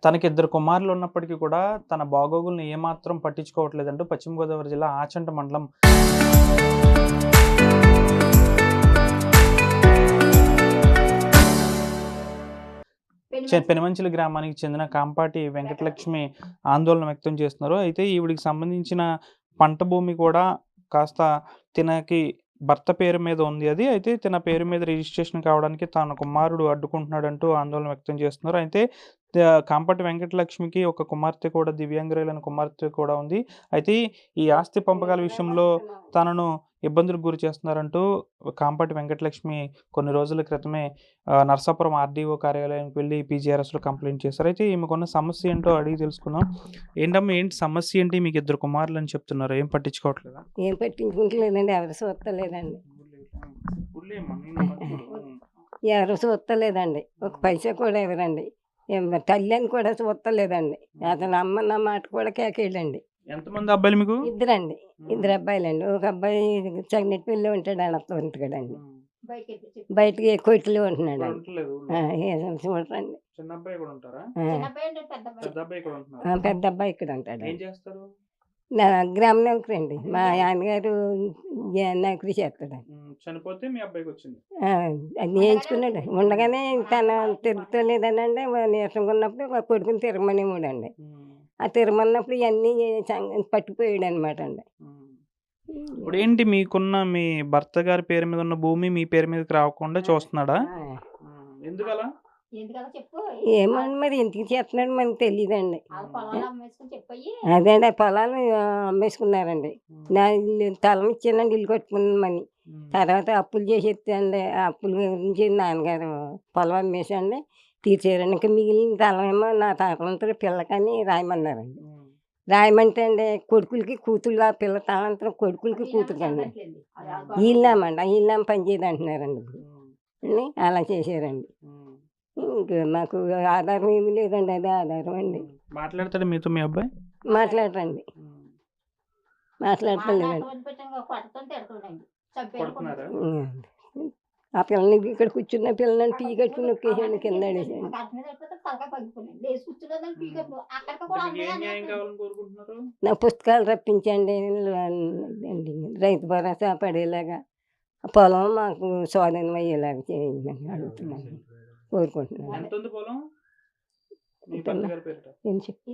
తనకి ఇద్దరు కుమారులు ఉన్నప్పటికీ కూడా తన బాగోగుల్ని ఏమాత్రం పట్టించుకోవట్లేదంటూ పశ్చిమ గోదావరి జిల్లా ఆచంట మండలం పెనుమంచిలి గ్రామానికి చెందిన కాంపాటి వెంకటలక్ష్మి ఆందోళన వ్యక్తం చేస్తున్నారు. అయితే ఈవిడికి సంబంధించిన పంట భూమి కూడా కాస్త తినకి భర్త పేరు మీద ఉంది. అయితే తన పేరు మీద రిజిస్ట్రేషన్ కావడానికి తన కుమారుడు అడ్డుకుంటున్నాడంటూ ఆందోళన వ్యక్తం చేస్తున్నారు. అయితే కాంపాటి వెంకటలక్ష్మికి ఒక కుమార్తె కూడా దివ్యాంగురాలైన కుమార్తె కూడా ఉంది. అయితే ఈ ఆస్తి పంపకాల విషయంలో తనను ఇబ్బందులకు గురి చేస్తున్నారంటూ కాంపాటి వెంకటలక్ష్మి కొన్ని రోజుల క్రితమే నరసాపురం ఆర్డీఓ కార్యాలయానికి వెళ్ళి పీజీఆర్ఎస్లో కంప్లైంట్ చేశారు. అయితే ఈమెకున్న సమస్య ఏంటో అడిగి తెలుసుకుందాం. ఏంటమ్మా, ఏంటి సమస్య ఏంటి? మీకు ఇద్దరు కుమారులు అని చెప్తున్నారు, ఏం పట్టించుకోవట్లేదా? ఏం పట్టించుకుంటలేదండి, ఎవరు చూస్తలేదండి, ఎవరు చూస్తలేదండి, ఒక పైసా కూడా ఎవరండి, తల్లి అని కూడా చూస్తలేదండి. అతను అమ్మ నా మాట కూడా కేకేయండి. ఎంతమంది అబ్బాయిలు మీకు? ఇద్దరండి, ఇద్దరు అబ్బాయిలండి. ఒక అబ్బాయి చగినెట్టి వెళ్ళి ఉంటాడు, అన్నతో ఉంటాడండి, బయటకి కొట్టులో ఉంటున్నాడు. చూడండి, పెద్ద అబ్బాయి ఇక్కడ ఉంటాడు. గ్రామ నౌకరి అండి, మా ఆయనగారు నౌకరీ చేస్తాడు. చనిపోతే మీ అబ్బాయికి వచ్చింది, అది వేయించుకున్నాడు. ఉండగానే తన తిరుగుతలేదనండి, నీరసంగా ఉన్నప్పుడు కొడుకుని తిరగమని మూడండి. ఆ తిరగమన్నప్పుడు ఇవన్నీ పట్టుకుపోయాడు అనమాట అండి. ఇప్పుడు ఏంటి, మీకున్న మీ భర్త గారి పేరు మీద ఉన్న భూమి మీ పేరు మీదకి రాకుండా చూస్తున్నాడా? ఎందుకలా? ఏమని మరి ఇంటికి చేస్తున్నాడు మనకి తెలియదండి. అదే అండి, పొలాలు అమ్మేసుకున్నారండి. నా ఇల్లు తలం ఇచ్చానండి, ఇల్లు కట్టుకున్నామని. తర్వాత అప్పులు చేసేస్తాండి, ఆ అప్పుల గురించి నాన్నగారు పొలం అమ్మేసండి తీర్చారండి. ఇంకా మిగిలిన తలం ఏమో నా తాతలంతా పిల్లకని రాయమన్నారండి. రాయమంటే అండి కొడుకులకి కూతురు, ఆ పిల్ల తాళంతా కొడుకులకి కూతురు అండి. వీళ్ళామండి, ఆ వీళ్ళామ పని చేయదు అంటున్నారండి. అలా చేశారండి. ఇంకా మాకు ఆధారం ఏమి లేదండి, అదే ఆధారం అండి. మాట్లాడతాడు మీతో మీ అబ్బాయి? మాట్లాడరండి, మాట్లాడతలేదండి. ఆ పిల్లని ఇక్కడ కూర్చున్న పిల్లని టీ కట్టుకుని నొక్కేసాను, కింద ఆడేసాను. నా పుస్తకాలు రప్పించండి, రైతు భరోసా పడేలాగా, పొలం మాకు స్వాధీనం అయ్యేలాగా చేయమని అడుగుతున్నాను, కోరుకుంటున్నాను. చెప్పు.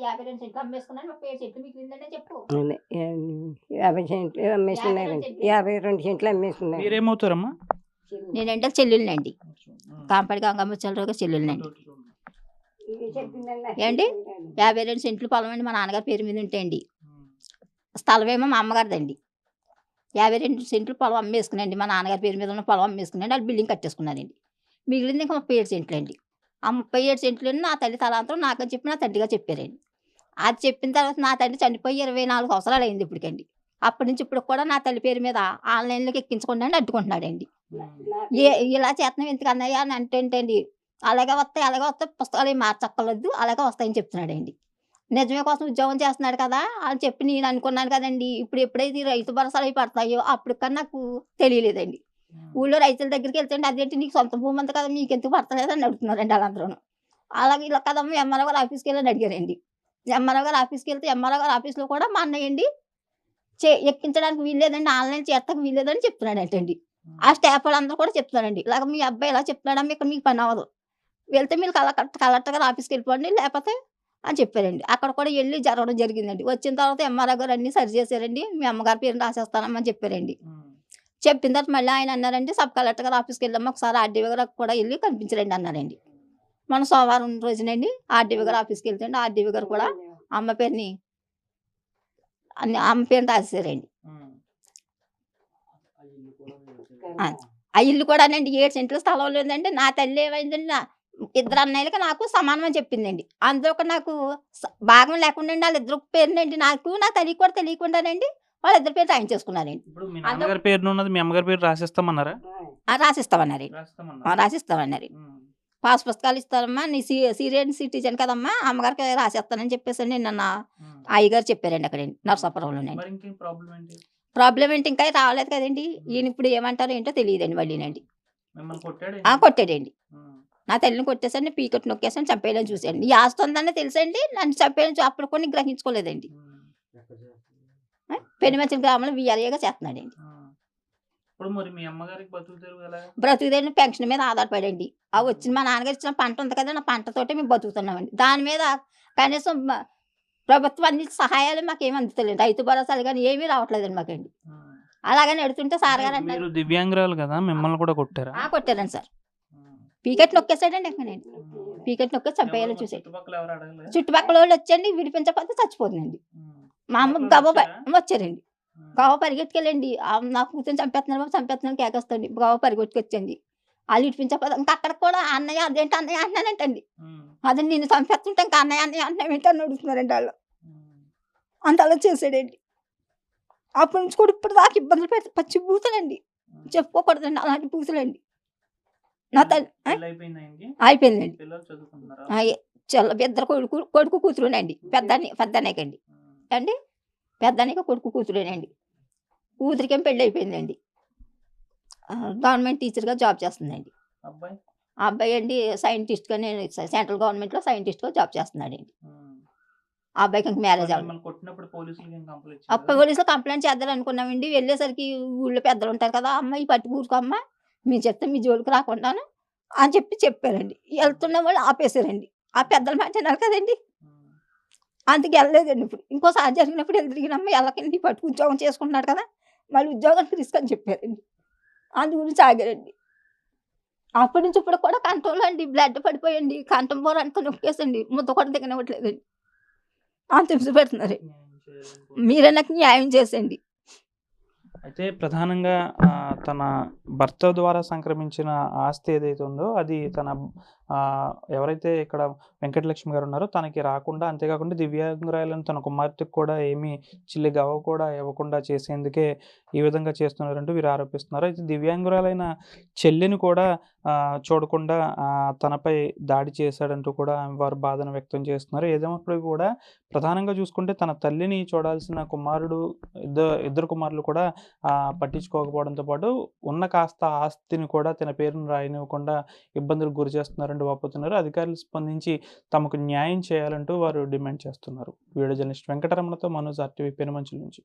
50 సెంట్లు అమ్మేసుకున్నారండి, 52 సెంట్లు అమ్మేసుకున్నారు. మీరేమవుతారమ్మా? నేనంటే చెల్లెళ్ళనండి, కాంపాడి గంగమ్మ చల్లగా చెల్లెళ్ళనండి. ఏంటి 52 సెంట్లు పొలం అండి, మా నాన్నగారి పేరు మీద ఉంటాయండి. స్థలం ఏమో మా అమ్మగారిదండి. 52 సెంట్లు పొలం అమ్మేసుకున్నాండి, మా నాన్నగారి పేరు మీద ఉన్న పొలం అమ్మేసుకున్నాండి. వాళ్ళు బిల్డింగ్ కట్టేసుకున్నారండి. మిగిలింది ఇంకా 37 సెంట్లు అండి. ఆ 37 సెంట్లు నా తల్లి తలాంతరం నాకని చెప్పి నా తండ్రిగా చెప్పారండి. అది చెప్పిన తర్వాత నా తండ్రి చనిపోయి 24 సంవత్సరాలు అయింది ఇప్పటికండి. అప్పటి నుంచి ఇప్పుడు కూడా నా తల్లి పేరు మీద ఆన్లైన్లోకి ఎక్కించకుండా అడ్డుకుంటున్నాడండి. ఇలా చేతనం ఎందుకు అన్నయ్య అని అంటేంటండి, అలాగే వస్తాయి పుస్తకాలు ఏం మార్చక్కర్లేదు, అలాగే వస్తాయని చెప్తున్నాడండి. నిజమే కోసం ఉద్యోగం చేస్తున్నాడు కదా అని చెప్పి నేను అనుకున్నాను కదండి. ఇప్పుడు ఎప్పుడైతే రైతు భరోసాలు అవి పడతాయో అప్పటికన్నా నాకు తెలియలేదండి. ఊళ్ళో రైతుల దగ్గరికి వెళ్తే అదేంటి నీకు సొంత భూమి అంతా కదా మీకు ఎందుకు పడతలేదని అడుగుతున్నారండి వాళ్ళందరూ. అలాగే ఇలా కదమ్మా ఎంఆర్ఓ గారు ఆఫీస్కి వెళ్ళని అడిగారండి. ఎంఆర్ఓ గారు ఆఫీస్కి వెళ్తే ఎంఆర్ఓ గారు ఆఫీస్లో కూడా మా అన్నయ్యండి ఎక్కించడానికి వీల్లేదండి, ఆన్లైన్ చేస్తానికి వీల్లేదని చెప్తున్నాడంటండి. ఆ స్టాఫ్ వాళ్ళందరూ కూడా చెప్తున్నారండి, ఇలాగ మీ అబ్బాయి ఇలా చెప్తున్నాడమ్మా, ఇక్కడ మీకు పని అవ్వదు, వెళ్తే మీరు కలెక్టర్ గారు ఆఫీస్కి వెళ్ళిపోండి లేకపోతే అని చెప్పారండి. అక్కడ కూడా వెళ్ళి జరగడం జరిగిందండి. వచ్చిన తర్వాత ఎంఆర్ఓ గారు అన్నీ సరి చేశారండి, మీ అమ్మగారి పేరు రాసేస్తానమ్మని చెప్పారండి. చెప్పిన తర్వాత మళ్ళీ ఆయన అన్నారండి, సబ్ కలెక్టర్ గారు ఆఫీస్కి వెళ్ళాము, ఒకసారి ఆర్డీఓ గారు కూడా వెళ్ళి కనిపించరండి అన్నారండి. మన సోమవారం రోజునండి ఆర్డీఓ గారు ఆఫీస్కి వెళ్తే ఆర్డీఓ గారు కూడా అమ్మ పేరుని రాసేసారండి. ఆ ఇల్లు కూడానండి 7 సెంట్ల స్థలం లేదండి. నా తల్లి ఏమైందండి, ఇద్దరు అన్నయ్యలకి నాకు సమానమని చెప్పిందండి. అందులో నాకు భాగం లేకుండా వాళ్ళిద్దరు పేరునండి నాకు నా తల్లి కూడా తెలియకుండానండి వాళ్ళిద్దరు పేరు రాయించేసుకున్నారండి. మీ అమ్మగారి పేరు రాసిస్తామన్నారా? రాసిస్తామన్నారు. పాస్ పుస్తకాలు ఇస్తారమ్మా, నీ సీనియర్ సిటిజన్ కదమ్మా, అమ్మగారికి రాసేస్తానని చెప్పేసి నిన్న అయ్యగారు చెప్పారండి అక్కడ నరసాపురంలోనండి. ప్రాబ్లం ఏంటి, ఇంకా రావలేదు కదండి. ఈయన ఇప్పుడు ఏమంటారో ఏంటో తెలియదండి. మళ్ళీనండి కొట్టాడండి. నా తల్లిని కొట్టేసండి, పీకట్టు నొక్కేసని చంపేయాలని చూశాను. ఈ ఆస్తి ఉందని తెలుసండి, నన్ను చంపేయాలని అప్పుడు కొన్ని గ్రహించుకోలేదండి. పెనుమంచిల గ్రామంలో విఆర్ఏగా చేస్తున్నాడండి. ఇప్పుడు మరి మీ అమ్మగారికి బతుకు తెరువు ఎలా? బ్రతుకుదేని పెన్షన్ మీద ఆధారపడండి. ఆ వచ్చిన మా నాన్నగారు ఇచ్చిన పంట ఉంది కదా, నా పంటతోటే మేము బతుకుతున్నామండి. దాని మీద కనీసం ప్రభుత్వం అందించే సహాయాలు మాకేమి అందుతలేదు. రైతు భరోసాలు కానీ ఏమీ రావట్లేదండి మాకండి. అలాగని ఎడుతుంటే సార్ గారు అంటారు, మీరు దివ్యాంగురాలు కదా, మిమ్మల్ని కూడా కొట్టారా? కొట్టారండి సార్. పీకెట్ నొక్కేసాడండి. ఇంకా నేను పీకెట్ నొక్కేసి చంపేయాలని చూసాడు. చుట్టుపక్కల వాళ్ళు వచ్చండి, విడిపించకపోతే చచ్చిపోతుందండి. మా అమ్మ గబ వచ్చారండి. గవ పరిగెట్టుకెళ్ళండి, నా కూతురు చంపేస్తున్నారు బాబు, చంపేస్తున్నాను కేకేస్తండి. గవ పరిగెట్టుకొచ్చండి. వాళ్ళు ఇడిపించకపోతే ఇంకా అక్కడ కూడా అన్నయ్య అదేంటి అన్నయ్య అంటున్నానంటండి. అదే నిన్ను చంపేస్తుంటే ఇంకా అన్నయ్య అన్నయ్య అన్నయ్య ఏంటని అడుగుతున్నారండి వాళ్ళు. అంత అలా చేసాడండి. అప్పటి నుంచి కూడా ఇప్పుడు దాకా ఇబ్బందులు పెడితే పచ్చి బూతులండి, చెప్పుకోకూడదండి అలాంటి బూతులండి. నా తల్లి అయిపోయిందండి. ఇద్దరు కొడుకు కూతురునండి. పెద్దనేకండి అండి, పెద్దనేక కొడుకు కూతురేనండి. కూతురికేం పెళ్ళి అయిపోయిందండి. గవర్నమెంట్ టీచర్గా జాబ్ చేస్తుందండి. ఆ అబ్బాయి అండి సైంటిస్ట్గా, నేను సెంట్రల్ గవర్నమెంట్లో సైంటిస్ట్గా జాబ్ చేస్తున్నాడండి. ఆ అబ్బాయికి ఇంక మ్యారేజ్ అవ్వదు. పోలీసులు కంప్లైంట్ చేద్దాం అనుకున్నామండి. వెళ్ళేసరికి ఊళ్ళో పెద్దలు ఉంటారు కదా, అమ్మ ఈ పట్టి ఊరుకోమ్మ, మీరు చెప్తే మీ జోలికి రాకుండాను అని చెప్పారండి. వెళ్తున్న వాళ్ళు ఆపేశారండి. ఆ పెద్దల మాట వినాలి కదండి, అందుకు వెళ్ళలేదండి. ఇప్పుడు ఇంకోసారి జరిగినప్పుడు తిరిగినమ్మ వెళ్ళకండి, పట్టు ఉద్యోగం చేసుకుంటున్నాడు కదా, మళ్ళీ ఉద్యోగానికి రిస్క్ అని చెప్పారండి. అందు గురించి ఆగారండి. అప్పటి నుంచి ఇప్పుడు కూడా కంఠంలో అండి బ్లడ్ పడిపోయండి, కంఠం పోర అంతా నొక్కేసండి, ముద్ద కూడా దిగనివ్వట్లేదండి. అంత హింస పెడుతున్నారు. మీరే నాకు న్యాయం చేసేయండి. అయితే ప్రధానంగా తన భర్త ద్వారా సంక్రమించిన ఆస్తి ఏదైతే ఉందో అది తన ఎవరైతే ఇక్కడ వెంకటలక్ష్మి గారు ఉన్నారో తనకి రాకుండా, అంతేకాకుండా దివ్యాంగురాలైన తన కుమార్తెకు కూడా ఏమీ చిల్లి గవ్వ కూడా ఇవ్వకుండా చేసేందుకే ఈ విధంగా చేస్తున్నారంటూ వీరు ఆరోపిస్తున్నారు. అయితే దివ్యాంగురాలైన చెల్లిని కూడా చూడకుండా తనపై దాడి చేశాడంటూ కూడా వారు బాధను వ్యక్తం చేస్తున్నారు. ఏదేమైనప్పటికీ కూడా ప్రధానంగా చూసుకుంటే తన తల్లిని చూడాల్సిన కుమారుడు, ఇద్దరు కుమారులు కూడా పట్టించుకోకపోవడంతో పాటు ఉన్న కాస్త ఆస్తిని కూడా తన పేరును రాయనివ్వకుండా ఇబ్బందులకు గురి చేస్తున్నారంటూ వాపోతున్నారు. అధికారులు స్పందించి తమకు న్యాయం చేయాలంటూ వారు డిమాండ్ చేస్తున్నారు. వీడియో జర్నలిస్ట్ వెంకటరమణతో మనోజ్ RTV పెనుమంచుల నుంచి.